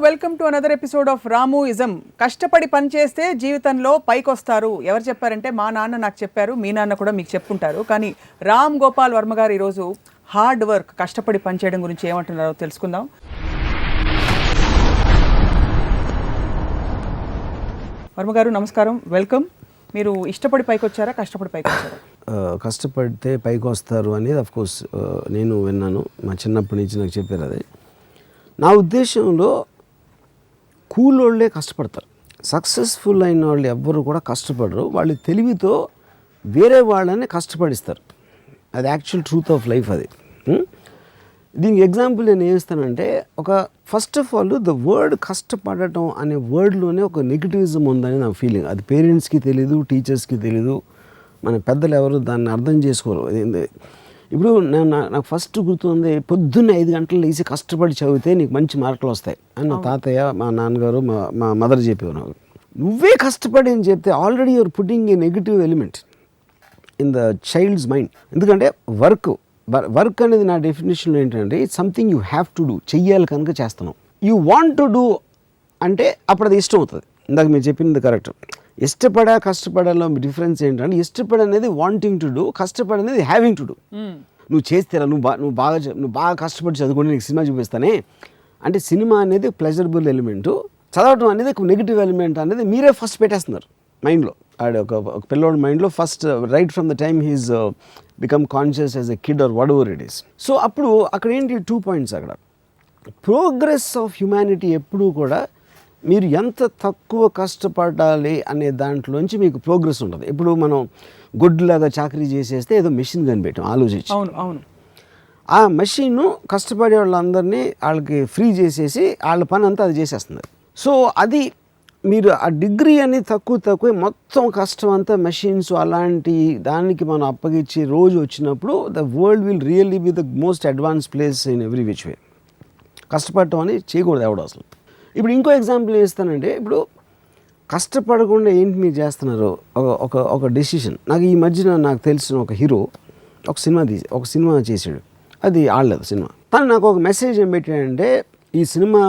Welcome to another episode of Ramu ism. కష్టపడి పని చేస్తే జీవితంలో పైకి వస్తారు. ఎవరు చెప్పారంటే మా నాన్న నాకు చెప్పారు, మీ నాన్న కూడా మీకు చెప్పుంటారు. కానీ రామ్ గోపాల్ వర్మ గారు ఈరోజు హార్డ్ వర్క్, కష్టపడి పని చేయడం గురించి ఏమంటున్నారో తెలుసుకుందాం. వర్మ గారు నమస్కారం, వెల్కమ్. మీరు ఇష్టపడి పైకి వచ్చారా, కష్టపడి పైకి వచ్చారా? కష్టపడితే పైకి వస్తారు అనేది అఫ్కోర్స్ నేను విన్నాను, మా చిన్నప్పటి నుంచి నాకు చెప్పారు. అది నా ఉద్దేశంలో కూలోళ్ళే కష్టపడతారు. సక్సెస్ఫుల్ అయిన వాళ్ళు ఎవ్వరు కూడా కష్టపడరు, వాళ్ళు తెలివితో వేరే వాళ్ళని కష్టపడిస్తారు. అది యాక్చువల్ ట్రూత్ ఆఫ్ లైఫ్. అది దీనికి ఎగ్జాంపుల్ నేను ఏమిస్తానంటే, ఒక first of all the word కష్టపడటం అనే వర్డ్లోనే ఒక నెగిటివిజం ఉందని నా ఫీలింగ్. అది పేరెంట్స్కి తెలీదు, టీచర్స్కి తెలీదు, మన పెద్దలు ఎవరు దాన్ని అర్థం చేసుకోరు. ఇప్పుడు నాకు ఫస్ట్ గుర్తుంది, పొద్దున్న 5 గంటలు లేచి కష్టపడి చదివితే నీకు మంచి మార్కులు వస్తాయి అని నా తాతయ్య, మా నాన్నగారు, మా మదర్ చెప్పేవారు. నువ్వే కష్టపడి అని చెప్తే already you are putting a negative element in the child's mind. ఎందుకంటే వర్క్ అనేది నా డెఫినేషన్లో ఏంటంటే, it's something you have to do, చెయ్యాలి కనుక చేస్తున్నావు. యూ వాంట్ టు డూ అంటే అప్పుడు అది ఇష్టం అవుతుంది. ఇందాక మీరు చెప్పింది కరెక్ట్. కష్టపడాలో డిఫరెన్స్ ఏంటంటే, ఇష్టపడనేది వాంటింగ్ టు డూ, కష్టపడనేది హ్యావింగ్ టు డూ. నువ్వు చేస్తేరా, నువ్వు బాగా కష్టపడి చదువుకుంటే నీకు సినిమా చూపిస్తానే అంటే, సినిమా అనేది ప్లెజరబుల్ ఎలిమెంటు, చదవటం అనేది ఒక నెగిటివ్ ఎలిమెంట్ అనేది మీరే ఫస్ట్ పెట్టేస్తున్నారు మైండ్లో. ఒక పిల్లోడి మైండ్లో first right from the time he's become conscious as a kid are what ever it is. So అప్పుడు అక్కడ ఏంటి 2 points. అక్కడ ప్రోగ్రెస్ ఆఫ్ హ్యుమానిటీ ఎప్పుడూ కూడా మీరు ఎంత తక్కువ కష్టపడాలి అనే దాంట్లోంచి మీకు ప్రోగ్రెస్ ఉంటుంది. ఇప్పుడు మనం గొడ్డులాగా చాకరీ చేసేస్తే ఏదో మెషిన్ కనిపెట్టాం ఆలోచించి. అవును. ఆ మెషిన్ కష్టపడే వాళ్ళందరినీ వాళ్ళకి ఫ్రీ చేసేసి వాళ్ళ పని అంతా అది చేసేస్తుంది. సో అది మీరు ఆ డిగ్రీ అని తక్కువ మొత్తం కష్టం అంతా మెషిన్స్ అలాంటి దానికి మనం అప్పగించి రోజు వచ్చినప్పుడు the world will really be the most advance place in every which way. కష్టపడటం అని చేయకూడదు ఎవడు అసలు. ఇప్పుడు ఇంకో ఎగ్జాంపుల్ ఇస్తానంటే, ఇప్పుడు కష్టపడకుండా ఏంటి మీరు చేస్తున్నారు, ఒక డెసిషన్. నాకు ఈ మధ్యన నాకు తెలిసిన ఒక హీరో ఒక సినిమా చేశాడు, అది ఆడలేదు సినిమా. తను నాకు ఒక మెసేజ్ ఏం పెట్టాడంటే, ఈ సినిమా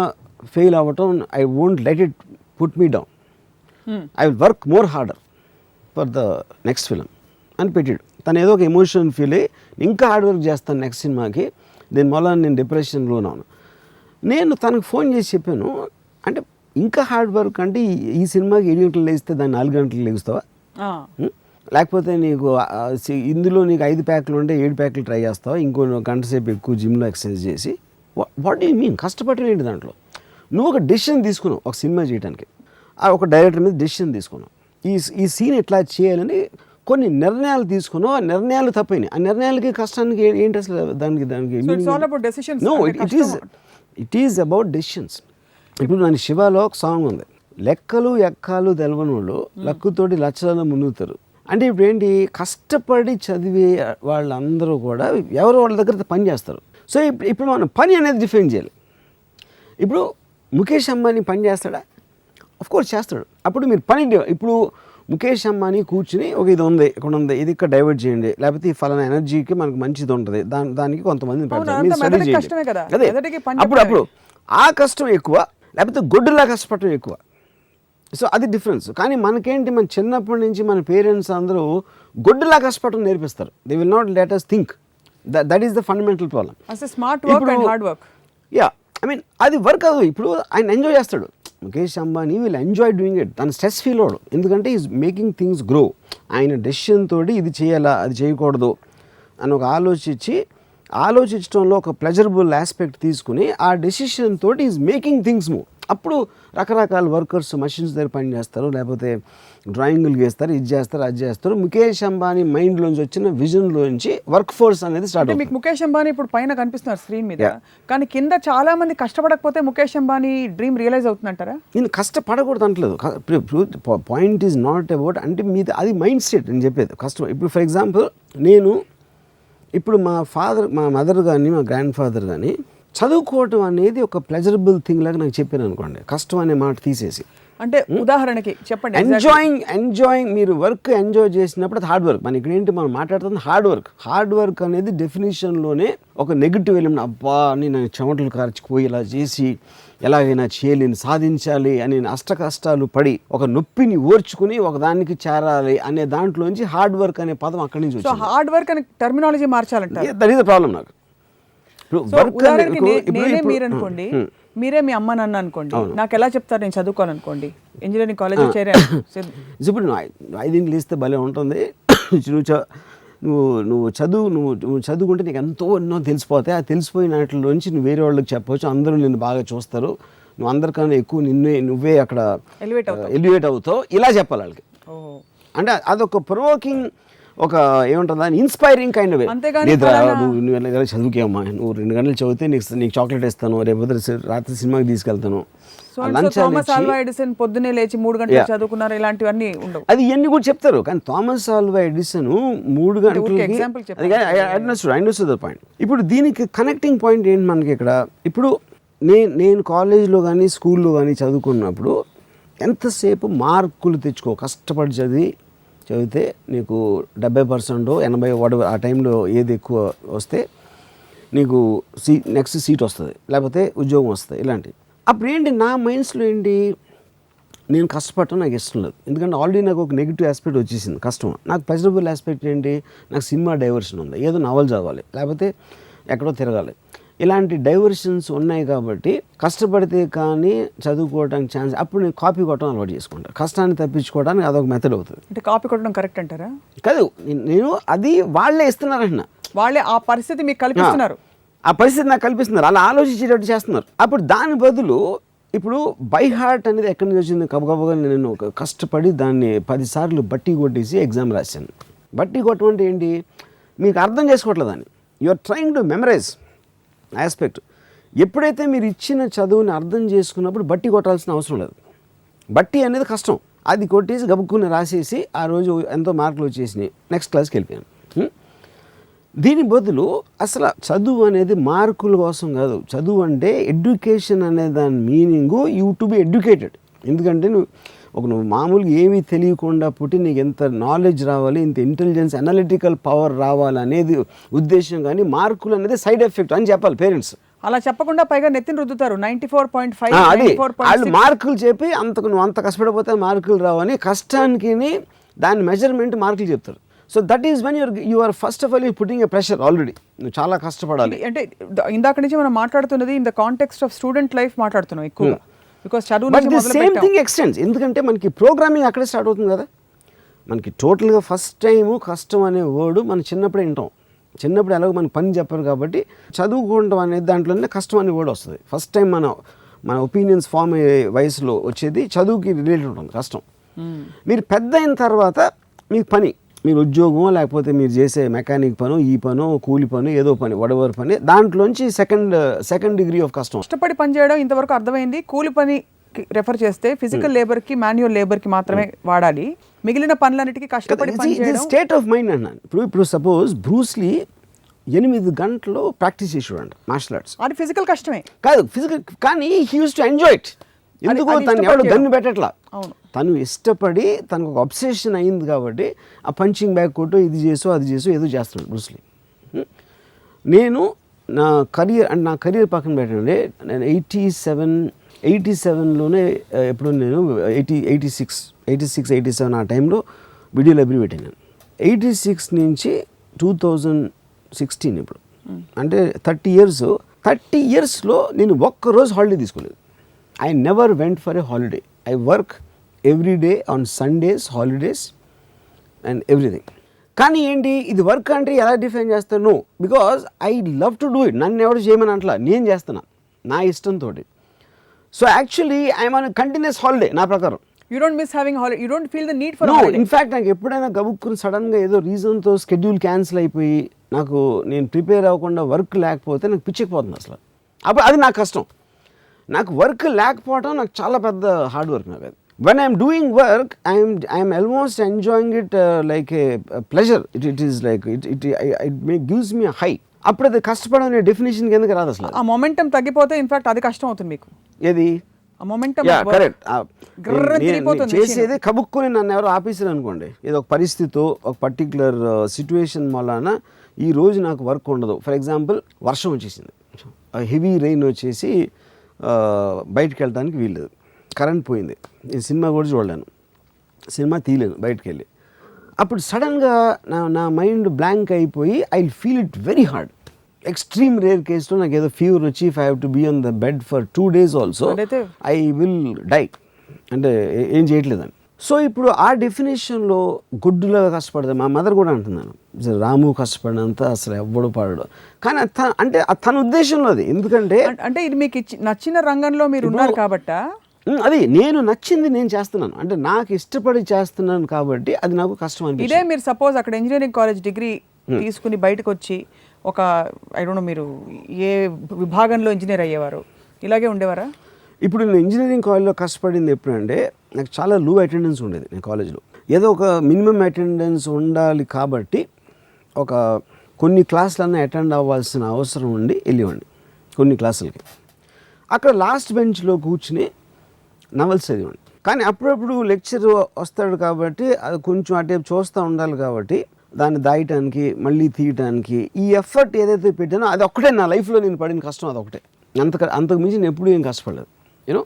ఫెయిల్ అవ్వటం, I won't let it put me down, I will work more harder for the next film అని పెట్టాడు. తను ఏదో ఒక ఎమోషన్ ఫీల్ అయ్యి ఇంకా హార్డ్ వర్క్ చేస్తాను నెక్స్ట్ సినిమాకి, దీనివల్ల నేను డిప్రెషన్లో ఉన్నాను. నేను తనకు ఫోన్ చేసి చెప్పాను, అంటే ఇంకా హార్డ్ వర్క్ అంటే ఈ సినిమాకి 7 గంటలు లేస్తే దాన్ని 4 గంటలు లేస్తావా, లేకపోతే నీకు ఇందులో నీకు 5 ప్యాక్లు ఉంటే 7 ప్యాక్లు ట్రై చేస్తావా, ఇంకో గంట సేపు ఎక్కువ జిమ్లో ఎక్సర్సైజ్ చేసి, వాట్ యూ మీన్ కష్టపడటం ఏంటి? దాంట్లో నువ్వు ఒక డెసిషన్ తీసుకున్నావు ఒక సినిమా చేయడానికి, ఒక డైరెక్టర్ మీద డెసిషన్ తీసుకున్నావు, ఈ సీన్ ఎట్లా చేయాలని కొన్ని నిర్ణయాలు తీసుకున్నావు. ఆ నిర్ణయాలు తప్పైనాయి. ఆ నిర్ణయాలకి కష్టానికి ఏంటి అసలు? దానికి no, it is about decisions. ఇప్పుడు నన్ను శివాలో ఒక సాంగ్ ఉంది, లెక్కలు ఎక్కాలు తెలవని వాళ్ళు లక్కుతోటి లక్షలను మునుగుతారు. అంటే ఇప్పుడు ఏంటి, కష్టపడి చదివే వాళ్ళందరూ కూడా ఎవరు వాళ్ళ దగ్గర పని చేస్తారు. సో ఇప్పుడు మనం పని అనేది డిఫైన్ చేయాలి. ఇప్పుడు ముఖేష్ అంబానీ పని చేస్తాడా? అఫ్కోర్స్ చేస్తాడు. అప్పుడు మీరు పని, ఇప్పుడు ముఖేష్ అంబానీ కూర్చుని ఒక ఇది ఉంది, ఇక్కడ ఉంది, ఇది ఇక్కడ డైవర్ట్ చేయండి, లేకపోతే ఈ ఫలానా ఎనర్జీకి మనకు మంచిది ఉంటుంది, దానికి కొంతమంది పెడతారు, మీరు స్టడీ చేయండి. అదే అప్పుడు ఆ కష్టం ఎక్కువ, లేకపోతే గొడ్డులా కష్టపడటం ఎక్కువ. సో అది డిఫరెన్స్. కానీ మనకేంటి, మన చిన్నప్పటి నుంచి మన పేరెంట్స్ అందరూ గొడ్డులా కష్టపడటం నేర్పిస్తారు. They will not let us think. That is the fundamental problem. Yeah, I mean అది వర్క్ అవ్వదు. ఇప్పుడు ఆయన ఎంజాయ్ చేస్తాడు, Mukesh Ambani will enjoy doing it. తను స్ట్రెస్ ఫీల్ అవ్వడు, ఎందుకంటే ఈజ్ మేకింగ్ థింగ్స్ గ్రో. ఆయన డెసిషన్ తోటి ఇది చేయాలా, అది చేయకూడదు అని ఒక ఆలోచించడంలో ఒక ప్లెజరబుల్ ఆస్పెక్ట్ తీసుకుని ఆ డెసిషన్ తోటి ఈజ్ మేకింగ్ థింగ్స్ మూవ్. అప్పుడు రకరకాల వర్కర్స్ మషిన్స్ దగ్గర పని చేస్తారు, లేకపోతే డ్రాయింగ్లు గీస్తారు, ఇది చేస్తారు, అది చేస్తారు. ముఖేష్ అంబానీ మైండ్లోంచి వచ్చిన విజన్లోంచి వర్క్ ఫోర్స్ అనేది స్టార్ట్ అవుతుంది. మీకు ముఖేష్ అంబానీ ఇప్పుడు పైన కనిపిస్తున్నారు స్క్రీన్ మీద, కానీ కింద చాలా మంది కష్టపడకపోతే ముఖేష్ అంబానీ డ్రీమ్ రియలైజ్ అవుతుందంటారా? నేను కష్టపడకూడదు అంటలేదు. పాయింట్ ఈజ్ నాట్ అబౌట్, అంటే మీది అది మైండ్ సెట్ అని చెప్పేది. కష్టం ఇప్పుడు ఫర్ ఎగ్జాంపుల్ ఇప్పుడు మా మదర్ కానీ మా గ్రాండ్ ఫాదర్ కానీ చదువుకోవటం అనేది ఒక ప్లెజరబుల్ థింగ్ లాగా నాకు చెప్పాను అనుకోండి, కష్టం అనే మాట తీసేసి. అంటే ఉదాహరణకి చెప్పండి. ఎంజాయింగ్ మీరు వర్క్ ఎంజాయ్ చేసినప్పుడు అది హార్డ్ వర్క్. మన ఇక్కడ ఏంటి మనం మాట్లాడుతుంది హార్డ్ వర్క్ అనేది డెఫినేషన్లోనే ఒక నెగిటివ్ ఎలిమెంట్. అబ్బా నేను చెమటలు కార్చిపోయి ఇలా చేసి ఎలాగైనా చేయలేని సాధించాలి అనే అష్ట కష్టాలు పడి ఒక నొప్పిని ఓర్చుకుని ఒక దానికి చేరాలి అనే దాంట్లోంచి హార్డ్ వర్క్ అనే పదం అక్కడి నుంచి సో వచ్చింది. హార్డ్ వర్క్ అనే టర్మినాలజీ మార్చాలంటారు. దట్ ఈస్ ద ప్రాబ్లం నాకు. సో ఉదాహరణకి నేనే మీరు అనుకోండి, మీరే మీ అమ్మ నాన్న అనుకోండి, నాకు ఎలా చెప్తారు నేను చదువుకోవాలనుకోండి, ఇంజనీరింగ్ కాలేజ్ చేరాను. ఇప్పుడు నువ్వు 5 లేస్తే భలే ఉంటుంది. నువ్వు చదువుకుంటే నీకు ఎన్నో తెలిసిపోతాయి. ఆ తెలిసిపోయిన వాటిలోంచి నువ్వు వేరే వాళ్ళకి చెప్పవచ్చు, అందరూ నిన్ను బాగా చూస్తారు, నువ్వు అందరికన్నా ఎక్కువ నువ్వే అక్కడ ఎలివేట్ అవుతావు, ఇలా చెప్పాలి వాళ్ళకి. అంటే అదొక ప్రొవోకింగ్, ఒక ఏమంటుంది దాన్ని ఇన్స్పైరింగ్ కైండ్ ఆఫ్. లేదురా నువ్వు ఎలా చదువుకేమ్మా, నువ్వు 2 గంటలు చదివితే నీకు చాక్లెట్ ఇస్తాను, రేపు రాత్రి సినిమాకి తీసుకెళ్తాను. థామస్ ఆల్వా ఎడిసన్ పొద్దున్నే లేచి 3 గంటలు చదువుకున్నారు, ఇలాంటివన్నీ ఉండవు. అది ఇవన్నీ కూడా చెప్తారు, కానీ థామస్ ఆల్వా ఎడిసన్ 3 గంటలకి పాయింట్. ఇప్పుడు దీనికి కనెక్టింగ్ పాయింట్ ఏంటి మనకి ఇక్కడ? ఇప్పుడు నేను కాలేజీలో కానీ స్కూల్లో కానీ చదువుకున్నప్పుడు ఎంతసేపు మార్కులు తెచ్చుకో, కష్టపడి చదివితే నీకు 70% 80 ఆ టైంలో ఏది ఎక్కువ వస్తే నీకు నెక్స్ట్ సీట్ వస్తుంది, లేకపోతే ఉద్యోగం వస్తుంది, ఇలాంటివి. అప్పుడు ఏంటి నా మైండ్స్లో ఏంటి, నేను కష్టపడటం నాకు ఇష్టం లేదు, ఎందుకంటే ఆల్రెడీ నాకు ఒక నెగిటివ్ ఆస్పెక్ట్ వచ్చేసింది కష్టం. నాకు పాజిటివ్ ఆస్పెక్ట్ ఏంటి, నాకు సినిమా డైవర్షన్ ఉంది, ఏదో నవల్ చదవాలి, లేకపోతే ఎక్కడో తిరగాలి, ఇలాంటి డైవర్షన్స్ ఉన్నాయి. కాబట్టి కష్టపడితే కానీ చదువుకోవడానికి ఛాన్స్, అప్పుడు నేను కాపీ కొట్టడం అలవాటు చేసుకుంటాను, కష్టాన్ని తప్పించుకోవడానికి అదొక మెథడ్ అవుతుంది. అంటే కాపీ కొట్టడం కరెక్ట్ అంటారా? కాదు, నేను అది వాళ్ళే ఇస్తున్నారంటున్నా, వాళ్ళే ఆ పరిస్థితి మీకు కల్పిస్తున్నారు, ఆ పరిస్థితి నాకు కల్పిస్తున్నారు, అలా ఆలోచించేటట్టు చేస్తున్నారు. అప్పుడు దాని బదులు ఇప్పుడు బై హార్ట్ అనేది ఎక్కడి నుంచి వచ్చింది? గబగబగా నేను కష్టపడి దాన్ని 10 సార్లు బట్టి కొట్టేసి ఎగ్జామ్ రాశాను. బట్టి కొట్టడం అంటే ఏంటి, మీకు అర్థం చేసుకోవట్లేదు దాన్ని, you are trying to memorize aspect. ఎప్పుడైతే మీరు ఇచ్చిన చదువుని అర్థం చేసుకున్నప్పుడు బట్టి కొట్టాల్సిన అవసరం లేదు. బట్టి అనేది కష్టం, అది కొట్టేసి గబుక్కుని రాసేసి ఆ రోజు ఎంతో మార్కులు వచ్చేసినాయి, నెక్స్ట్ క్లాస్కి వెళ్ళిపోయాను. దీని బదులు అసలు చదువు అనేది మార్కుల కోసం కాదు, చదువు అంటే ఎడ్యుకేషన్ అనే దాని meaning you to be educated. ఎందుకంటే నువ్వు మామూలుగా ఏమీ తెలియకుండా పుట్టి నీకు ఎంత నాలెడ్జ్ రావాలి, ఇంత ఇంటెలిజెన్స్ అనలిటికల్ పవర్ రావాలి అనేది ఉద్దేశం, కానీ మార్కులు అనేది సైడ్ ఎఫెక్ట్ అని చెప్పాలి పేరెంట్స్. అలా చెప్పకుండా పైగా నెత్తిని రుద్దుతారు 94.5. అది వాళ్ళు మార్కులు చెప్పి నువ్వు అంత కష్టపడిపోతే మార్కులు రావని, కష్టానికి దాని మెజర్మెంట్ మార్కులు చెప్తారు. So that is when you are first of all you putting a pressure. Already నువ్వు చాలా కష్టపడాలి. అంటే ఇందాక నుంచి మనం మాట్లాడుతున్నది in the context of student life మాట్లాడుతున్నాం ఎక్కువ, బికాస్ చదువు సేమ్ థింగ్ ఎక్స్టెండ్స్. ఎందుకంటే మనకి ప్రోగ్రామింగ్ అక్కడే స్టార్ట్ అవుతుంది కదా. మనకి టోటల్గా ఫస్ట్ టైము కష్టం అనే వర్డ్ మనం చిన్నప్పుడే వింటాం. చిన్నప్పుడు ఎలాగో మనకి పని చెప్పారు కాబట్టి చదువుకోవడం అనేది దాంట్లోనే కష్టం అనే వర్డ్ వస్తుంది. ఫస్ట్ టైం మన ఒపీనియన్స్ ఫామ్ అయ్యే వయసులో వచ్చేది చదువుకి రిలేటెడ్ ఉంటుంది కష్టం. మీరు పెద్ద అయిన తర్వాత మీకు పని, మీరు ఉద్యోగం, లేకపోతే మీరు చేసే మెకానిక్ పను, ఈ పను, కూలి పను, ఏదో పని, వడవర్ పని, దాంట్లోంచి సెకండ్ డిగ్రీ ఆఫ్ కష్టం. కష్టపడి పని చేయడం ఇంతవరకు అర్థమైంది. కూలి పని రెఫర్ చేస్తే ఫిజికల్ లేబర్కి, మాన్యువల్ లేబర్కి మాత్రమే వాడాలి, మిగిలిన పనులన్నిటికీ కష్టపడి పని చేయడం స్టేట్ ఆఫ్ మైండ్ అన్నాను. ఇప్పుడు సపోజ్ బ్రూస్లీ 8 గంటలు ప్రాక్టీస్ చేసి చూడండి మార్షల్ ఆర్ట్స్, అది ఫిజికల్ కష్టమే కాదు, ఫిజికల్, కానీ he use to enjoy it. ఎందుకో తను ఎవరు గన్ను పెట్టట్లా, తను ఇష్టపడి తనకు ఒక అబ్సెషన్ అయింది కాబట్టి ఆ పంచింగ్ బ్యాగ్ కొట్టు, ఇది చేసు అది చేసు ఏదో చేస్తున్నాడు బ్రూస్లీ. నేను నా కెరీర్ పక్కన పెట్టండి, నేను 87లోనే ఎప్పుడు నేను 86-87 ఆ టైంలో వీడియో లైబ్రరీ పెట్టాను. 86 నుంచి 2016 ఇప్పుడు అంటే 30 ఇయర్స్లో నేను ఒక్కరోజు హాలిడే తీసుకోలేదు. I never went for a holiday. I work every day on Sundays, holidays and everything. కానీ ఏంటి ఇది వర్క్ అంటే ఎలా డిఫైన్ చేస్తాను? Because I love to do it. నన్ను ఎవరు చేయమని అంటలా, నేను చేస్తున్నా నా ఇష్టంతో. So actually I'm on continuous holiday నా ప్రకారం. You don't miss having holiday. You don't feel the need for a holiday. In fact నాకు ఎప్పుడైనా గబుక్కుని సడన్గా ఏదో రీజన్తో షెడ్యూల్ క్యాన్సిల్ అయిపోయి నేను ప్రిపేర్ అవ్వకుండా వర్క్ లేకపోతే నాకు పిచ్చిపోతుంది అసలు. అప్పుడు అది నాకు కష్టం. నాకు వర్క్ లేకపోవడం నాకు చాలా పెద్ద హార్డ్ వర్క్. నాకు అది when I'm doing work I'm almost enjoying it like A pleasure. It is like it gives me high. అప్పుడు అది కష్టపడడం అనే డెఫినేషన్ కిందకి రాదు అసలు. ఆ మొమెంటం తగ్గిపోతే ఇన్ఫాక్ట్ అది కష్టం అవుతుంది మీకు. ఏది ఆ మొమెంటం? కరెక్ట్. చేసేది కబుక్కుని నన్ను ఎవరో ఆఫీసర్ అనుకోండి, ఏదో ఒక పరిస్థితి, ఒక పర్టికులర్ సిచ్యువేషన్ వలన ఈ రోజు నాకు వర్క్ ఉండదు. ఫర్ ఎగ్జాంపుల్ వర్షం వచ్చేసింది, హెవీ రెయిన్ వచ్చేసి బయటికి వెళ్ళడానికి వీల్లేదు, కరెంట్ పోయింది, నేను సినిమా కూడా చూడలేను, సినిమా తీయలేను బయటికి వెళ్ళి. అప్పుడు సడన్గా నా మైండ్ బ్లాంక్ అయిపోయి I feel it very hard. Extreme rare కేసులో నాకు ఏదో ఫీవర్ వచ్చి if I have to be on the bed for 2 days also I will die, అంటే ఏం చేయట్లేదని. సో ఇప్పుడు ఆ డెఫినేషన్లో గుడ్డులాగా కష్టపడతాను. మా మదర్ కూడా అంటున్నాను, రాము కష్టపడినంత అసలు ఎవ్వడు పడడు, కానీ అంటే తన ఉద్దేశంలో అది. ఎందుకంటే అంటే ఇది మీకు నచ్చిన రంగంలో మీరు ఉన్నారు కాబట్టి, అది నేను నచ్చింది నేను చేస్తున్నాను, అంటే నాకు ఇష్టపడి చేస్తున్నాను కాబట్టి అది నాకు కష్టం అనిపిస్తుంది. ఇదే మీరు సపోజ్ అక్కడ ఇంజనీరింగ్ కాలేజ్ డిగ్రీ తీసుకుని బయటకు వచ్చి ఒక ఐ డోంట్ నో మీరు ఏ విభాగంలో ఇంజనీర్ అయ్యేవారు, ఇలాగే ఉండేవారా? ఇప్పుడు నేను ఇంజనీరింగ్ కాలేజ్లో కష్టపడింది ఎప్పుడంటే నాకు చాలా లో అటెండెన్స్ ఉండేది. నేను కాలేజ్లో ఏదో ఒక మినిమం అటెండెన్స్ ఉండాలి కాబట్టి ఒక కొన్ని క్లాసులన్నా అటెండ్ అవ్వాల్సిన అవసరం ఉండి వెళ్ళేవాడిని కొన్ని క్లాసులకి. అక్కడ లాస్ట్ బెంచ్లో కూర్చుని నవల్స్ చదివాడిని. కానీ అప్పుడప్పుడు లెక్చర్ వస్తాడు కాబట్టి అది కొంచెం అటే చూస్తూ ఉండాలి కాబట్టి దాన్ని దాయటానికి మళ్ళీ తీయటానికి ఈ ఎఫర్ట్ ఏదైతే పెట్టానో అది ఒక్కటే నా లైఫ్లో నేను పడిన కష్టం, అదొకటే. అంతకు మించి నేను ఎప్పుడూ ఏం కష్టపడలేదు. యూనో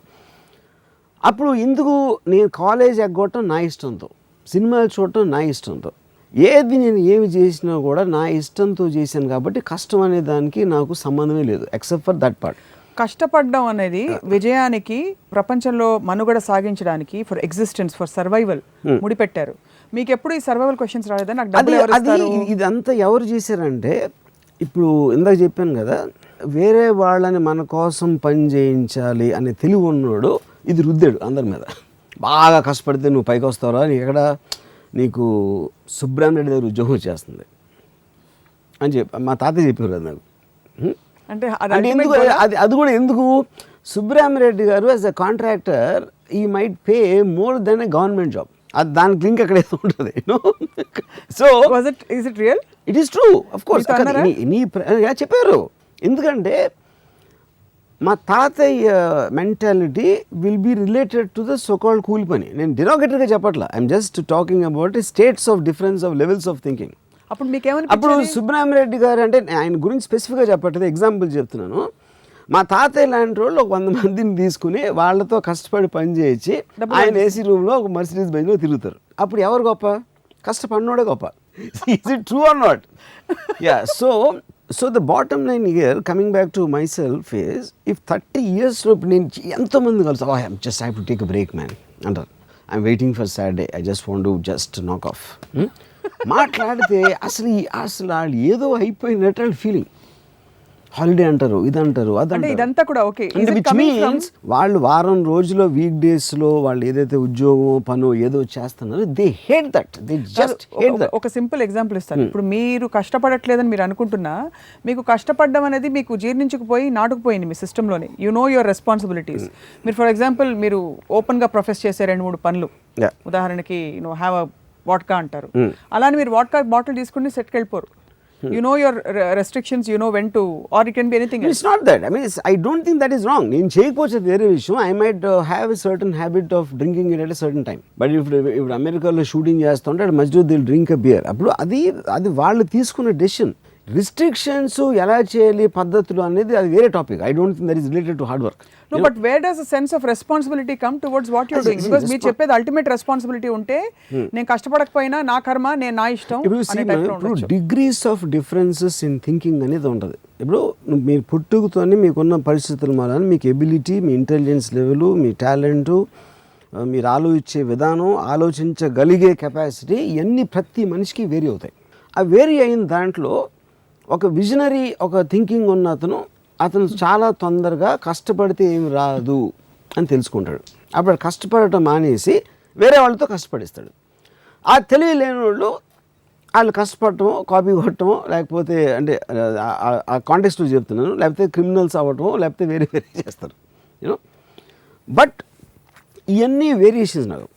అప్పుడు ఎందుకు నేను కాలేజ్ ఎగ్గొట్టడం నా ఇష్టంతో, సినిమాలు చూడటం నా ఇష్టంతో, ఏది నేను ఏమి చేసినా కూడా నా ఇష్టంతో చేశాను కాబట్టి కష్టం అనే దానికి నాకు సంబంధమే లేదు ఎక్సెప్ట్ ఫర్ దట్ పార్ట్. కష్టపడడం అనేది విజయానికి, ప్రపంచంలో మనుగడ సాగించడానికి, ఫర్ ఎగ్జిస్టెన్స్, ఫర్ సర్వైవల్ ముడిపెట్టారు. మీకు ఎప్పుడు ఈ సర్వైవల్ క్వశ్చన్స్ రాలేదా? నాకు డబ్బులు ఎవరు ఇస్తారు? ఇదంతా ఎవరు చేశారంటే, ఇప్పుడు ఇందాక చెప్పాను కదా, వేరే వాళ్ళని మన కోసం పని చేయించాలి అనే తెలివి ఉన్నాడు ఇది రుద్దాడు అందరి మీద. బాగా కష్టపడితే నువ్వు పైకి వస్తావరా, ఎక్కడ నీకు సుబ్రహ్మణ్యుడి దగ్గర ఉద్యోగం వచ్చేస్తుంది అని చెప్పి మా తాతయ్య చెప్పారు కదా నాకు. అంటే ఎందుకు అది కూడా ఎందుకు, సుబ్రహ్మణ్యరెడ్డి గారు as a contractor I might pay more than a government job. అది దానికి లింక్ అక్కడ ఏదో ఉంటుంది. So is it real? It is true of course. చెప్పారు. ఎందుకంటే మా తాతయ్య mentality will be related to the so called కూలి పని. నేను డిరోగేటర్గా చెప్పట్లా, I'm just talking about states of difference of levels of thinking. అప్పుడు సుబ్రహ్మణ్యరెడ్డి గారు అంటే ఆయన గురించి స్పెసిఫిక్గా చెప్పట్లేదు, ఎగ్జాంపుల్ చెప్తున్నాను. మా తాతయ్య లాంటి వాళ్ళు ఒక 100 మందిని తీసుకుని వాళ్ళతో కష్టపడి పని చేయించి ఆయన ఏసీ రూమ్లో ఒక మర్సిడీస్ బెంజ్లో తిరుగుతారు. అప్పుడు ఎవరు గొప్ప? కష్టపడినోడే గొప్ప. Is it true or not? Ya. So the bottom line here, coming back to myself, is if 30 yearsలో ఇప్పుడు నేను ఎంతోమంది కలిసి I'm just have to take a break man అంటారు. I'm waiting for Saturday, I just want to just knock off. మాట్లాడితే అసలు వాళ్ళు ఏదో అయిపోయినట్టు వాళ్ళు ఫీలింగ్. హాలిడే అంటారు, ఇది అంటారు, అదంటారు. ఇదంతా కూడా ఓకే. విచ్ మీన్స్ వాళ్ళు వారం రోజుల్లో వీక్ డేస్లో వాళ్ళు ఏదైతే ఉద్యోగం పనో ఏదో చేస్తున్నారో they hate that, they just hate that. ఒక సింపుల్ ఎగ్జాంపుల్ ఇస్తాను. ఇప్పుడు మీరు కష్టపడట్లేదని మీరు అనుకుంటున్నా, మీకు కష్టపడడం అనేది మీకు జీర్ణించుకుపోయి నాటుకుపోయింది మీ సిస్టంలోనే. You know your responsibilities. మీరు ఫర్ ఎగ్జాంపుల్ మీరు ఓపెన్గా ప్రొఫెస్ చేసే 2-3 పనులు, ఉదాహరణకి హ్యావ్ అ వాడ్కా అంటారు. అలానే మీరు వాడ్కా బాటిల్ తీసుకుని సెట్కి వెళ్ళిపోరు. You know your restrictions, you know when to, or it can be anything else. It's not that. I mean, I don't think that is wrong. నేను చేయకపోతే వేరే విషయం. I might have a certain habit of drinking it at a certain time. But if అమెరికాలో shooting చేస్తుంటే అటు మధ్యలో they'll drink a beer. అప్పుడు అది వాళ్ళు తీసుకున్న డెసిషన్. రిస్ట్రిక్షన్స్ ఎలా చేయాలి పద్ధతులు అనేది అది వేరే topic. I don't think that is related to hard work. No, but where does a sense of responsibility come towards what you're doing? Because మీరు చెప్పేది అల్టిమేట్ రెస్పాన్సిబిలిటీ ఉంటే నేను కష్టపడకపోయినా నా కర్మ, నేను నా ఇష్టం. ఇప్పుడు degrees of differences in thinking అనేది ఉంటుంది. ఇప్పుడు మీరు పుట్టుకతోనే మీకున్న పరిస్థితుల మూలాన మీకు ఎబిలిటీ, మీ ఇంటెలిజెన్స్ లెవెల్, మీ టాలెంటు, మీరు ఆలోచించే విధానం, ఆలోచించగలిగే కెపాసిటీ, ఇవన్నీ ప్రతి మనిషికి వేరీ అవుతాయి. ఆ వేరీ అయిన దాంట్లో ఒక విజనరీ, ఒక థింకింగ్ ఉన్న అతను చాలా తొందరగా కష్టపడితే ఏమి రాదు అని తెలుసుకుంటాడు. అప్పుడు కష్టపడటం మానేసి వేరే వాళ్ళతో కష్టపడిస్తాడు. ఆ తెలివి లేని వాళ్ళు కష్టపడటమో, కాపీ కొట్టడమో, లేకపోతే అంటే ఆ కాంటెక్స్ట్లో చెప్తున్నాను, లేకపోతే క్రిమినల్స్ అవ్వటమో, లేకపోతే వేరే చేస్తారు. యూనో బట్ ఇవన్నీ వేరియేషన్స్. నాకు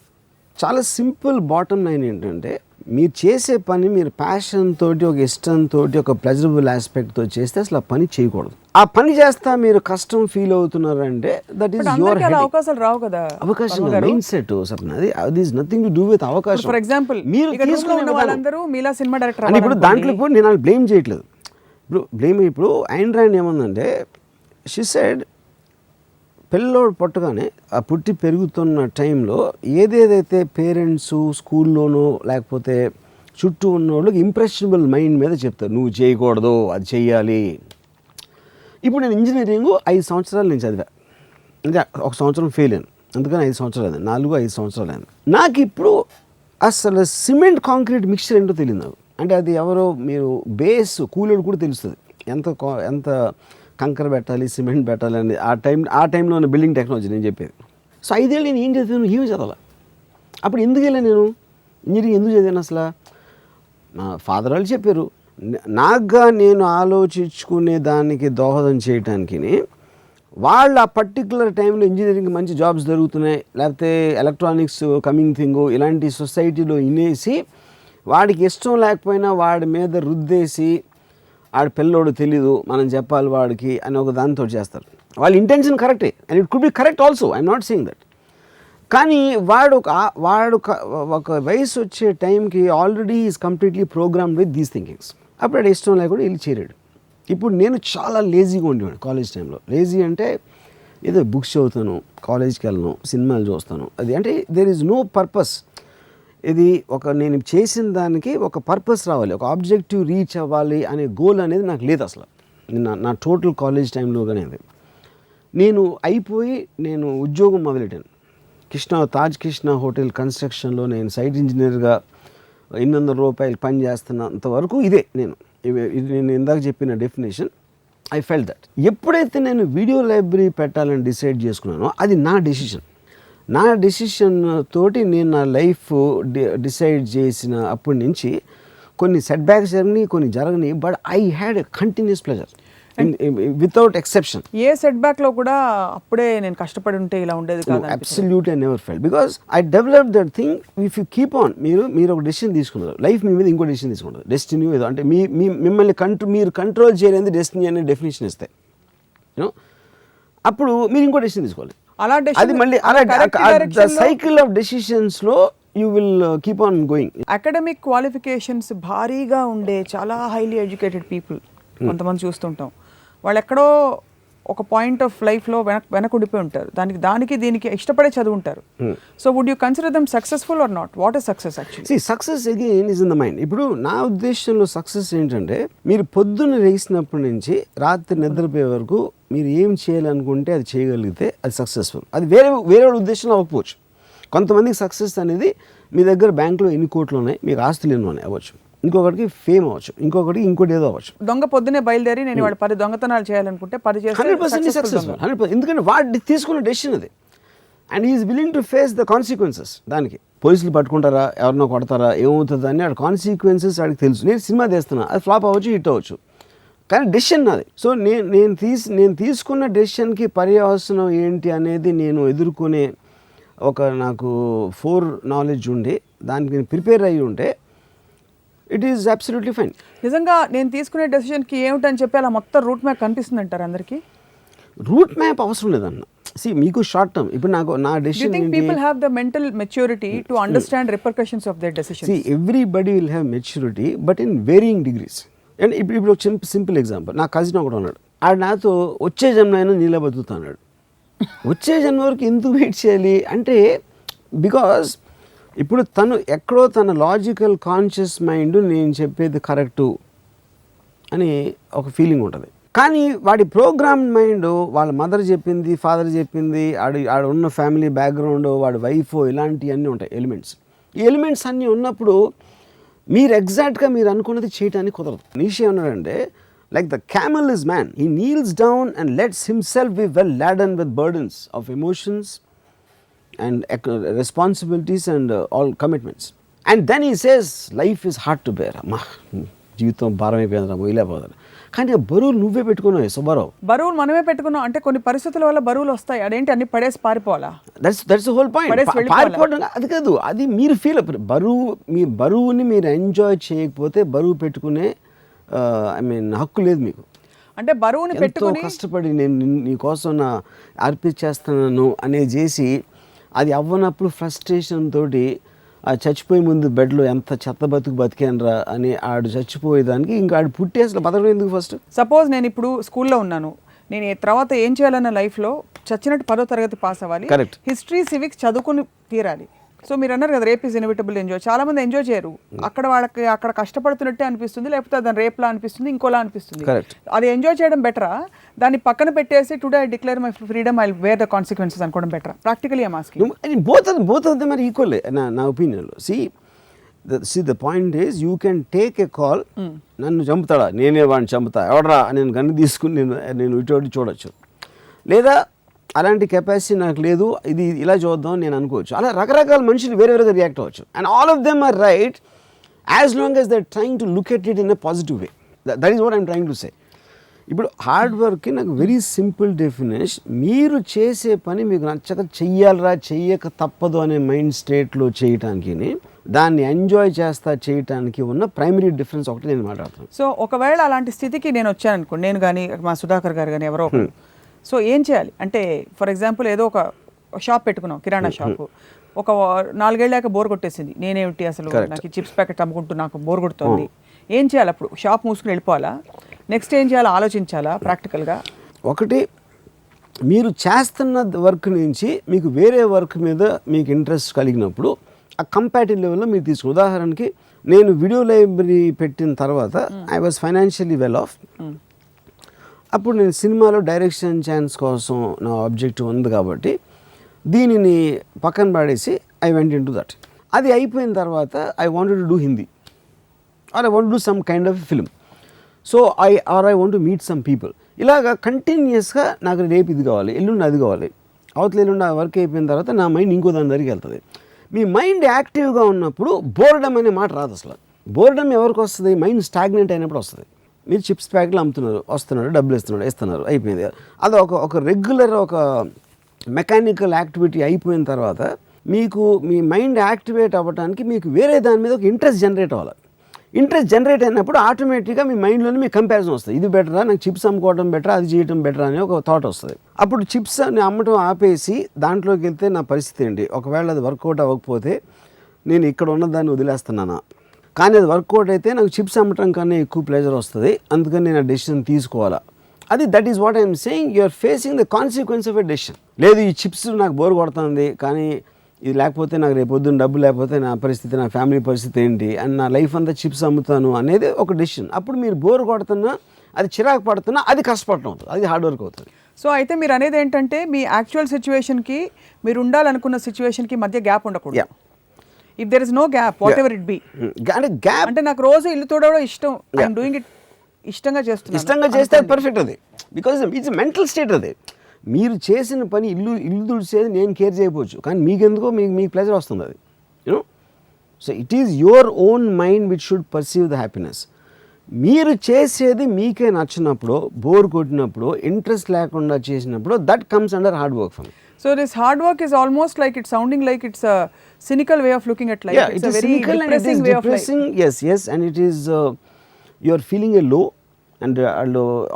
చాలా సింపుల్ బాటమ్ లైన్ ఏంటంటే, మీరు చేసే పని మీరు ప్యాషన్ తోటి, ఒక ఇష్టంతో, ఒక ప్లెజరబుల్ ఆస్పెక్ట్తో చేస్తే అసలు ఆ పని చేయకూడదు. ఆ పని చేస్తా మీరు కష్టం ఫీల్ అవుతున్నారంటే దట్ ఈస్ యువర్ హెడ్. అవకాశాలు రావు కదా. అవకాశం మైండ్ సెట్ సప్నది. అది is nothing to do with అవకాశం. ఫర్ ఎగ్జాంపుల్ మీరు తీసుకున్న వాళ్ళందరూ మీలా సినిమా డైరెక్టర్ అని ఇప్పుడు దాంట్లో కూడా నేను వాళ్ళు బ్లేమ్ చేయట్లేదు. ఇప్పుడు ఐన్ ర్యాండ్ ఏముందంటే, షీ సెడ్ పిల్లోడు పుట్టగానే ఆ పుట్టి పెరుగుతున్న టైంలో ఏదేదైతే పేరెంట్స్ స్కూల్లోనో లేకపోతే చుట్టూ ఉన్న వాళ్ళకి ఇంప్రెషనబుల్ మైండ్ మీద చెప్తారు, నువ్వు చేయకూడదు, అది చెయ్యాలి. ఇప్పుడు నేను ఇంజనీరింగ్ 5 సంవత్సరాలు నేను చదివా, అంటే 1 సంవత్సరం ఫెయిల్ అయ్యాను, అందుకని 5 సంవత్సరాలు అయింది, 4-5 సంవత్సరాలు అయింది. నాకు ఇప్పుడు అసలు సిమెంట్ కాంక్రీట్ మిక్చర్ ఏంటో తెలియదు నాకు. అంటే అది ఎవరో మీరు బేస్ కూలర్ కూడా తెలుస్తుంది, ఎంత కంకర పెట్టాలి, సిమెంట్ పెట్టాలి అని ఆ టైంలో ఉన్న బిల్డింగ్ టెక్నాలజీ నేను చెప్పేది. సో 5 ఏళ్ళు నేను ఏం చదివాను, ఏమి చదవాలి. అప్పుడు ఎందుకు వెళ్ళాను నేను ఇంజనీరింగ్, ఎందుకు చదివాను అసలు? మా ఫాదర్ వాళ్ళు చెప్పారు, నాకుగా నేను ఆలోచించుకునే దానికి దోహదం చేయటానికి. వాళ్ళు ఆ పర్టికులర్ టైంలో ఇంజనీరింగ్ మంచి జాబ్స్ దొరుకుతున్నాయి, లేకపోతే ఎలక్ట్రానిక్స్ కమింగ్ థింగ్ ఇలాంటి సొసైటీలో ఇనేసి వాడికి ఇష్టం లేకపోయినా వాడి మీద రుద్దేసి ఆడి పిల్లోడు తెలీదు మనం చెప్పాలి వాడికి అని ఒక దాంతో చేస్తారు. వాళ్ళ ఇంటెన్షన్ కరెక్టే, and it could be correct also, I'm not saying that. కానీ వాడు ఒక వయసు వచ్చే టైంకి already is completely programmed with these thinkings. అప్పుడు అది ఇష్టం లేకుండా వెళ్ళి చేరాడు. ఇప్పుడు నేను చాలా లేజీగా ఉండేవాడు కాలేజ్ టైంలో. లేజీ అంటే ఏదో బుక్స్ చదువుతాను, కాలేజ్కి వెళ్ళను, సినిమాలు చూస్తాను, అది అంటే దేర్ ఈజ్ నో పర్పస్. ఇది నేను చేసిన దానికి ఒక పర్పస్ రావాలి, ఒక ఆబ్జెక్టివ్ రీచ్ అవ్వాలి అనే గోల్ అనేది నాకు లేదు అసలు. నా టోటల్ కాలేజ్ టైంలో కానీ నేను అయిపోయి నేను ఉద్యోగం మొదలెట్టాను. తాజ్ కృష్ణ హోటల్ కన్స్ట్రక్షన్లో నేను సైట్ ఇంజనీర్గా 800 రూపాయలు పని చేస్తున్నంత వరకు ఇదే నేను ఇందాక చెప్పిన డెఫినేషన్. I felt that. ఎప్పుడైతే నేను వీడియో లైబ్రరీ పెట్టాలని డిసైడ్ చేసుకున్నానో అది నా డెసిషన్ తోటి నేను నా లైఫ్ డిసైడ్ చేసిన అప్పటి నుంచి కొన్ని సెట్ బ్యాక్స్ జరిగినాయి, కొన్ని జరగని, but I had a continuous pleasure without exception. A set back లో కూడా అప్పుడే నేను కష్టపడి ఉంటే ఇలా ఉండేది కాదు. Absolutely I never felt, because I develop that thing. If you keep on, మీరు ఒక డెసిషన్ తీసుకున్నారు, లైఫ్ మీ మీద ఇంకో డెసిషన్ తీసుకుంటారు, డెస్టినీ ఏదో అంటే మిమ్మల్ని మీరు కంట్రోల్ చేయలేని డెస్టినీ అనే డెఫినేషన్ ఇస్తాయి. యూనో, అప్పుడు మీరు ఇంకో డెసిషన్ తీసుకోవాలి. అది మళ్ళీ సైకిల్ ఆఫ్ డెసిషన్స్ లో you will keep on going. Academic qualifications భారీగా ఉండే చాలా హైలీ ఎడ్యుకేటెడ్ పీపుల్ కొంతమంది చూస్తుంటాం, వాళ్ళు ఎక్కడో ఒక పాయింట్ ఆఫ్ లైఫ్లో వెనకుండిపోయి ఉంటారు, దానికి దీనికి ఇష్టపడే చదువుంటారు. So would you consider them successful or not? What is success actually? Success again is in the mind. ఇప్పుడు నా ఉద్దేశంలో సక్సెస్ ఏంటంటే, మీరు పొద్దున్న లేచినప్పటి నుంచి రాత్రి నిద్రపోయే వరకు మీరు ఏం చేయాలనుకుంటే అది చేయగలిగితే అది సక్సెస్ఫుల్. అది వేరే ఉద్దేశంలో అవ్వకపోవచ్చు. కొంతమందికి సక్సెస్ అనేది మీ దగ్గర బ్యాంకులో ఎన్ని కోట్లు ఉన్నాయి, మీకు ఆస్తులు ఎన్ని ఉన్నాయి అవ్వచ్చు, ఇంకొకటికి ఫేమ్ అవ్వచ్చు, ఇంకోటి ఏదో అవ్వచ్చు. దొంగ పొద్దునే బయలుదేరి నేను వాడు 10 దొంగతనాలు చేయాలనుకుంటే 10 చేస్తే 100% సక్సెస్ఫుల్. 100%. ఎందుకంటే వాడు తీసుకున్న డెసిషన్ అది, and is willing to face the consequences. దానికి పోలీసులు పట్టుకుంటారా, ఎవరినో కొడతారా, ఏమవుతుంది అని వాడు కాన్సిక్వెన్సెస్ వాడికి తెలుసు. నేను సినిమా తీస్తున్నా, అది ఫ్లాప్ అవ్వచ్చు, హిట్ అవ్వచ్చు, కానీ డెసిషన్ నాది. సో నేను తీసుకున్న డెసిషన్కి పర్యవసనం ఏంటి అనేది నేను ఎదుర్కొనే నాకు నాలెడ్జ్ ఉండి దానికి నేను ప్రిపేర్ అయ్యి ఉంటే ఇట్ ఈస్ అబ్సల్యూట్లీ ఫైన్. నిజంగా నేను తీసుకునే డెసిషన్కి ఏమిటని చెప్పి అలా మొత్తం రూట్ మ్యాప్ కనిపిస్తుంది అంటారు అందరికీ? రూట్ మ్యాప్ అవసరం లేదన్న. మీకు షార్ట్ టర్మ్ ఇప్పుడు నా decision. Do you think people have the mental maturity to understand repercussions of their decisions? Everybody will have maturity, but in varying degrees. And ఇప్పుడు ఒక సింపుల్ ఎగ్జాంపుల్, నా కజిన్ ఒకటి ఉన్నాడు, ఆడు నాతో వచ్చే జన్మ అయినా నీళ్ళ బతుకుతున్నాడు. వచ్చే జన్మ వరకు ఎందుకు వెయిట్ చేయాలి అంటే, బికాజ్ ఇప్పుడు తను ఎక్కడో తన లాజికల్ కాన్షియస్ మైండ్ నేను చెప్పేది కరెక్టు అని ఒక ఫీలింగ్ ఉంటుంది. కానీ వాడి ప్రోగ్రామ్ మైండ్ వాళ్ళ మదర్ చెప్పింది, ఫాదర్ చెప్పింది, ఆడ ఉన్న ఫ్యామిలీ బ్యాక్గ్రౌండ్, వాడి వైఫ్, ఇలాంటివన్నీ ఉంటాయి ఎలిమెంట్స్. ఈ ఎలిమెంట్స్ అన్నీ ఉన్నప్పుడు మీరు ఎగ్జాక్ట్గా మీరు అనుకున్నది చేయడానికి కుదరదు. నీషే ఉన్నాడంటే, like the camel is man, he kneels down and lets himself be well laden with burdens of emotions and responsibilities and all commitments, and then he says life is hard to bear. అమ్మా జీవితం భారం అయిపోయిందిరా, మొయిలేపోతారు. కానీ ఆ బరువులు నువ్వే పెట్టుకున్నావు. సుబ్బారావు, బరువులు మనమే పెట్టుకున్నాం అంటే కొన్ని పరిస్థితుల వల్ల బరువులు వస్తాయి, అదేంటి అన్ని పడేసి పారిపోవాలా? That's whole point. పారిపోవడం అది కాదు, అది మీరు ఫీల్ మీ బరువుని మీరు ఎంజాయ్ చేయకపోతే బరువు పెట్టుకునే హక్కు లేదు మీకు. అంటే బరువుని పెట్టుకుని కష్టపడి నేను నీ కోసం అర్పించేస్తున్నాను అనేది చేసి అది అవ్వనప్పుడు ఫ్రస్ట్రేషన్ తోటి ఆ చచ్చిపోయే ముందు బెడ్లో ఎంత చెత్త బతికానరా అని ఆడు చచ్చిపోయేదానికి ఇంకా ఆడు పుట్టి అసలు బతకడం ఎందుకు? ఫస్ట్ సపోజ్ నేను ఇప్పుడు స్కూల్లో ఉన్నాను, నేను తర్వాత ఏం చేయాలన్న లైఫ్లో చచ్చినట్టు 10వ తరగతి పాస్ అవ్వాలి, Correct. హిస్టరీ సివిక్స్ చదువుకుని తీరాలి. సో మీరు అన్నారు కదా రేప్ ఈజ్ ఇన్విటబుల్ ఎంజాయ్, చాలా మంది ఎంజాయ్ చేయరు. వాళ్ళకి అక్కడ కష్టపడుతున్నట్టే అనిపిస్తుంది, లేకపోతే దాని రేప్లా అనిపిస్తుంది, ఇంకోలా అనిపిస్తుంది. Correct. అది ఎంజాయ్ చేయడం బెటరా, దాన్ని పక్కన పెట్టేసి today I declare my freedom I wear the consequences అనుకోవడం బెటరా? Practically I asking. both of them are equal నా ఒపీనియన్లో. See the point is you can take a call, నన్ను చంపుతాడా, నేనే వాడిని చంపుతా, ఎవడరా నేను గన్ను తీసుకుని నేను ఇటు చూడొచ్చు, లేదా అలాంటి కెపాసిటీ నాకు లేదు, ఇది ఇలా చూద్దాం నేను అనుకోవచ్చు. అలా రకరకాల మనుషులు వేరేగా రియాక్ట్ అవ్వచ్చు. And all of them are right as long as they trying to look at it in a positive way. That is what I'm trying to say. ఇప్పుడు హార్డ్ వర్క్కి నాకు వెరీ సింపుల్ డెఫినేషన్, మీరు చేసే పని మీకు నచ్చక చెయ్యాలరా, చెయ్యక తప్పదు అనే మైండ్ స్టేట్లో చేయటానికి, దాన్ని ఎంజాయ్ చేస్తా చేయటానికి ఉన్న ప్రైమరీ డిఫరెన్స్ ఒకటి నేను మాట్లాడుతున్నాను. సో ఒకవేళ అలాంటి స్థితికి నేను వచ్చాను అనుకోండి, నేను కానీ మా సుధాకర్ గారు కానీ ఎవరో ఒకరు, సో ఏం చేయాలి అంటే ఫర్ ఎగ్జాంపుల్ ఏదో ఒక షాప్ పెట్టుకున్నాం, కిరాణా షాపు, ఒక 4 ఏళ్ళాక బోర్ కొట్టేసింది, నేనేమిటి అసలు నాకు చిప్స్ ప్యాకెట్ అమ్ముకుంటూ నాకు బోర్ కొడుతుంది, ఏం చేయాలి? అప్పుడు షాప్ మూసుకుని వెళ్ళిపోవాలా? నెక్స్ట్ ఏం చేయాలో ఆలోచించాలా ప్రాక్టికల్గా? ఒకటి, మీరు చేస్తున్న వర్క్ నుంచి మీకు వేరే వర్క్ మీద మీకు ఇంట్రెస్ట్ కలిగినప్పుడు ఆ కంపాటివ్ లెవెల్లో మీరు తీసుకు. ఉదాహరణకి నేను వీడియో లైబ్రరీ పెట్టిన తర్వాత I was financially well of. అప్పుడు నేను సినిమాలో డైరెక్షన్ ఛాన్స్ కోసం నా ఆబ్జెక్టివ్ ఉంది కాబట్టి దీనిని పక్కన పడేసి I went in to that. అది అయిపోయిన తర్వాత I wanted to do Hindi or I want do some kind of film. So I want to meet some people. ఇలాగా కంటిన్యూస్గా నాకు రేపు ఇది కావాలి, ఎల్లుండి అది కావాలి, అవతల ఎల్లుండి వర్క్ అయిపోయిన తర్వాత నా మైండ్ ఇంకో దాని దగ్గరికి వెళ్తుంది. మీ మైండ్ యాక్టివ్గా ఉన్నప్పుడు బోర్డమ్ అనే మాట రాదు అసలు. బోర్డమ్ ఎవరికి వస్తుంది? మైండ్ స్టాగ్నెంట్ అయినప్పుడు వస్తుంది. మీరు చిప్స్ ప్యాకెట్లు అమ్ముతున్నారు, వస్తున్నారు, డబ్బులు ఇస్తున్నారు, అయిపోయింది. అది ఒక రెగ్యులర్ ఒక మెకానికల్ యాక్టివిటీ అయిపోయిన తర్వాత మీకు మీ మైండ్ యాక్టివేట్ అవ్వడానికి మీకు వేరే దాని మీద ఒక ఇంట్రెస్ట్ జనరేట్ అవ్వాలి. ఇంట్రెస్ట్ జనరేట్ అయినప్పుడు ఆటోమేటిక్గా మీ మైండ్లోనే మీకు కంపారిజన్ వస్తుంది. ఇది బెటరా, నాకు చిప్స్ అమ్ముకోవడం బెటరా, అది చేయడం బెటరా అనే ఒక థాట్ వస్తుంది. అప్పుడు చిప్స్ అమ్మటం ఆపేసి దాంట్లోకి వెళ్తే నా పరిస్థితి ఏంటి, ఒకవేళ అది వర్కౌట్ అవ్వకపోతే నేను ఇక్కడ ఉన్నదాన్ని వదిలేస్తున్నానా, కానీ అది వర్కౌట్ అయితే నాకు చిప్స్ అమ్మటం కన్నా ఎక్కువ ప్లెజర్ వస్తుంది, అందుకని నేను ఆ డెసిషన్ తీసుకోవాలా. That is what I'm saying, you are facing the consequence of a decision. లేదు ఈ చిప్స్ నాకు బోర్ కొడుతుంది, కానీ ఇది లేకపోతే నాకు రేపు పొద్దున్న డబ్బు లేకపోతే నా పరిస్థితి, నా ఫ్యామిలీ పరిస్థితి ఏంటి, అండ్ నా లైఫ్ అంతా చిప్స్ అమ్ముతాను అనేది ఒక డెసిషన్. అప్పుడు మీరు బోర్ కొడుతున్నా, అది చిరాకు పడుతున్నా, అది కష్టపడటం అవుతుంది, అది హార్డ్ వర్క్ అవుతుంది. సో అయితే మీరు అనేది ఏంటంటే మీ యాక్చువల్ సిచ్యువేషన్కి మీరు ఉండాలనుకున్న సిచ్యువేషన్కి మధ్య గ్యాప్ ఉండకూడదు. If there is no gap whatever it be, అంటే గ్యాప్ అంటే నాకు రోజు ఇల్లు తోడవడం ఇష్టం, ఐఎమ్ డూయింగ్ ఇట్, ఇష్టంగా చేస్తే అది పర్ఫెక్ట్. అది బికాజ్ ఇట్స్ మెంటల్ స్టేట్. అది మీరు చేసిన పని ఇల్లు తుడిచేది నేను కేర్ చేయకపోవచ్చు, కానీ మీకెందుకో మీకు ప్లెజర్ వస్తుంది అది, you know. So it is your own mind which should perceive the happiness. మీరు చేసేది మీకే నచ్చినప్పుడు, బోర్ కొట్టినప్పుడు, ఇంట్రెస్ట్ లేకుండా చేసినప్పుడు, that comes under hard work for me. So this hard work is almost like it's sounding like it's a cynical way of looking at life. Yeah, it's it a is very cynical depressing and it is way depressing. of life. Yes, and it is you are feeling a low, and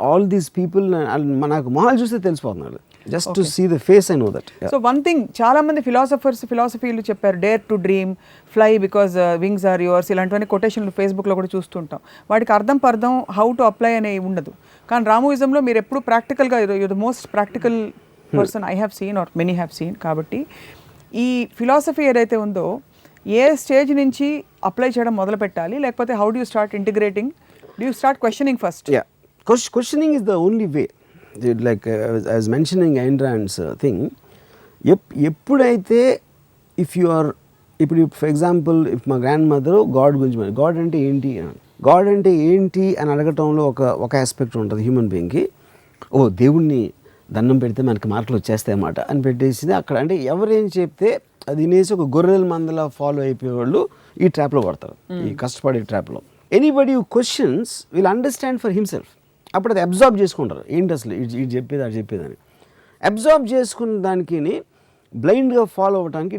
all these people manaku mahal chuste telisipotunnadu. Just to see the face I know that. Yeah. So one thing చాలా మంది ఫిలాసఫీలు చెప్పారు, dare to dream, fly because wings are yours, ఇలాంటివన్నీ కొటేషన్లు ఫేస్బుక్లో కూడా చూస్తుంటాం. వాటికి అర్థం హౌ టు అప్లై అనే ఉండదు. కానీ రామోయిజంలో మీరు ఎప్పుడు ప్రాక్టికల్గా you the most practical person I have seen or many have seen. కాబట్టి ఈ ఫిలాసఫీ ఏదైతే ఉందో ఏ స్టేజ్ నుంచి అప్లై చేయడం మొదలు పెట్టాలి, లేకపోతే how do you start integrating, do you start questioning first? Yeah, questioning is the only way. Like I was mentioning Ayn Rand's thing, ఎప్పుడైతే ఇఫ్ యు ఆర్, ఇప్పుడు ఫర్ ఎగ్జాంపుల్ ఇఫ్ మా grand mother God గురించి, God అంటే ఏంటి అని అడగటంలో ఒక aspect ఉంటుంది human బీయింగ్కి. దేవుణ్ణి దండం పెడితే మనకి మార్కులు వచ్చేస్తాయి అన్నమాట అని పెట్టేసింది అక్కడ. అంటే ఎవరేం చెప్తే అది వినేసి ఒక గొర్రెల మందలా ఫాలో అయిపోయే వాళ్ళు ఈ ట్రాప్లో పడతారు, ఈ కష్టపడే ట్రాప్లో. Anybody who questions will understand for himself. అప్పుడు అది అబ్జార్బ్ చేసుకుంటారు, ఏంటి అసలు ఇది చెప్పేది అది చెప్పేదని. అబ్జార్బ్ చేసుకున్న దానికి బ్లైండ్గా ఫాలో అవ్వడానికి